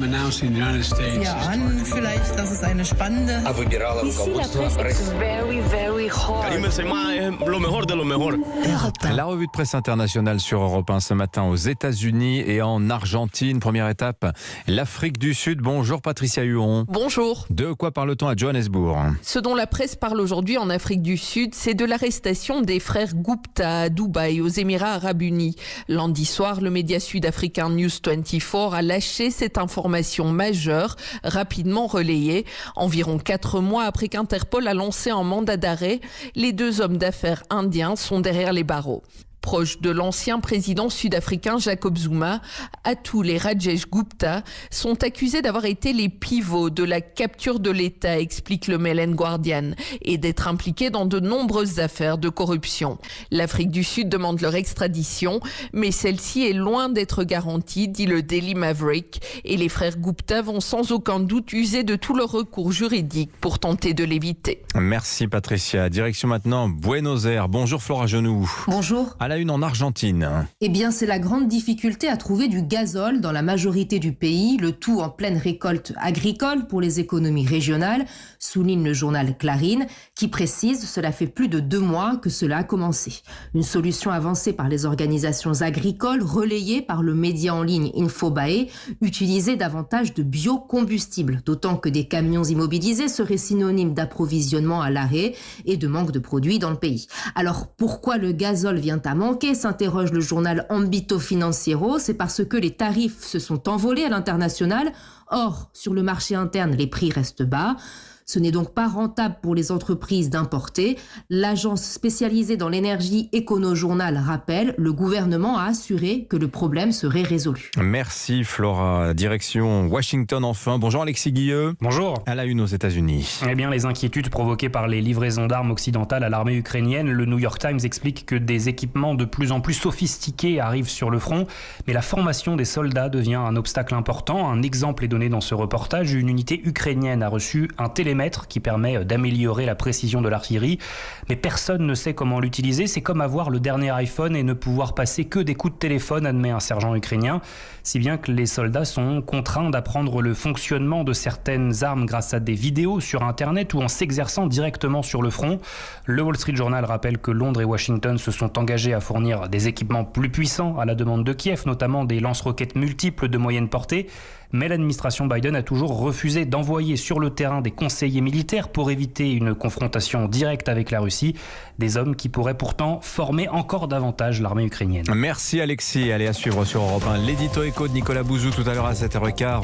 Ja an, vielleicht, dass es eine spannende... La revue de presse internationale sur Europe 1 ce matin aux États-Unis et en Argentine. Première étape, l'Afrique du Sud. Bonjour Patricia Huon. Bonjour. De quoi parle-t-on à Johannesburg? Ce dont la presse parle aujourd'hui en Afrique du Sud, c'est de l'arrestation des frères Gupta à Dubaï, aux Émirats Arabes Unis. Lundi soir, le média sud-africain News 24 a lâché cette information majeure, rapidement relayée. Environ 4 mois après qu'Interpol a lancé un mandat d'arrêt, les 2 hommes d'affaires indiens sont derrière les barreaux. Proche de l'ancien président sud-africain Jacob Zuma, Atul et Rajesh Gupta sont accusés d'avoir été les pivots de la capture de l'État, explique le Mail and Guardian, et d'être impliqués dans de nombreuses affaires de corruption. L'Afrique du Sud demande leur extradition, mais celle-ci est loin d'être garantie, dit le Daily Maverick, et les frères Gupta vont sans aucun doute user de tous leurs recours juridiques pour tenter de l'éviter. Merci Patricia. Direction maintenant Buenos Aires. Bonjour Flora Genoux. Bonjour. À la une en Argentine. Eh bien, c'est la grande difficulté à trouver du gazole dans la majorité du pays, le tout en pleine récolte agricole pour les économies régionales, souligne le journal Clarín, qui précise cela fait plus de 2 mois que cela a commencé. Une solution avancée par les organisations agricoles, relayée par le média en ligne Infobae, utiliser davantage de biocombustibles, d'autant que des camions immobilisés seraient synonymes d'approvisionnement à l'arrêt et de manque de produits dans le pays. Alors, pourquoi le gazole vient à manquer, s'interroge le journal Ambito Financiero. C'est parce que les tarifs se sont envolés à l'international. Or, sur le marché interne, les prix restent bas. Ce n'est donc pas rentable pour les entreprises d'importer. L'agence spécialisée dans l'énergie Econo-Journal rappelle, le gouvernement a assuré que le problème serait résolu. Merci Flora. Direction Washington enfin. Bonjour Alexis Guilleux. Bonjour. À la une aux États-Unis. Eh bien, les inquiétudes provoquées par les livraisons d'armes occidentales à l'armée ukrainienne, le New York Times explique que des équipements de plus en plus sophistiqués arrivent sur le front, mais la formation des soldats devient un obstacle important. Un exemple est donné dans ce reportage. Une unité ukrainienne a reçu un télémètre qui permet d'améliorer la précision de l'artillerie, mais personne ne sait comment l'utiliser. C'est comme avoir le dernier iPhone et ne pouvoir passer que des coups de téléphone, admet un sergent ukrainien, si bien que les soldats sont contraints d'apprendre le fonctionnement de certaines armes grâce à des vidéos sur Internet ou en s'exerçant directement sur le front. Le Wall Street Journal rappelle que Londres et Washington se sont engagés à fournir des équipements plus puissants à la demande de Kiev, notamment des lance-roquettes multiples de moyenne portée. Mais l'administration Biden a toujours refusé d'envoyer sur le terrain des conseillers militaires pour éviter une confrontation directe avec la Russie, des hommes qui pourraient pourtant former encore davantage l'armée ukrainienne. Merci Alexis. Allez, à suivre sur Europe 1 l'édito éco de Nicolas Bouzou tout à l'heure à 7h15.